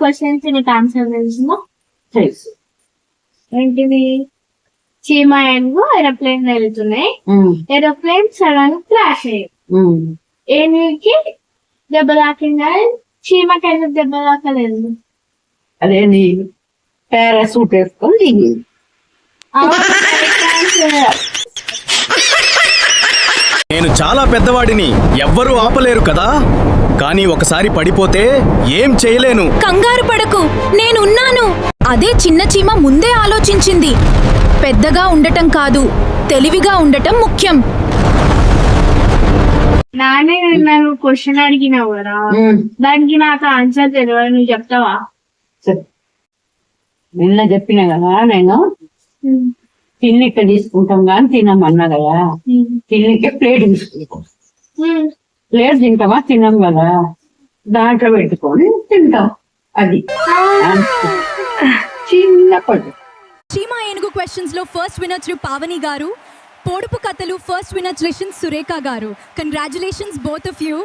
Questions నీకు answer తెలుసుందా? తెలుసు. ఏంటిది? చీమ ఏనుగు ఏరోప్లేన్ వెళ్తున్నాయి. ఏరోప్లేన్ సడన్ క్రాష్ అయ్యి ఏనుగుకి దెబ్బ తాకిందా? చీమకి ఎందుకు దెబ్బ తాకలేదు? అదేంది పారాసూట్ వేసుకొని దిగింది. నేను చాలా పెద్దవాడిని, ఎవ్వరూ ఆపలేరు కదా. కానీ ఒకసారి పడిపోతే ఏం చేయలేను. కంగారు పడకు, నేనున్నాను. అదే చిన్న చీమ ముందే ఆలోచించింది. పెద్దగా ఉండటం కాదు, తెలివిగా ఉండటం ముఖ్యం. నానే నన్ను క్వశ్చన్ అడిగినావు కదా, దానికి నాకు ఆన్సర్ తెలియదు, నువ్వు చెప్తావా? నిన్న చెప్పిన కదా నేను, తిన్నిక తీసుకుంటాం కానీ తినమన్నా కదా. తిన్నికే ప్లేట్ తీసుకుంటాం. ప్లేట్ తింటామా? తిన్నాం కదా, దాంట్లో పెట్టుకొని తింటాం. అది చిన్న పడు. చీమ ఏనుగు క్వశ్చన్స్ లో ఫస్ట్ విన్నర్ శ్రీ పావని గారు, పొడుపు కథలు ఫస్ట్ విన్నర్ సురేఖ గారు. Congratulations both of you.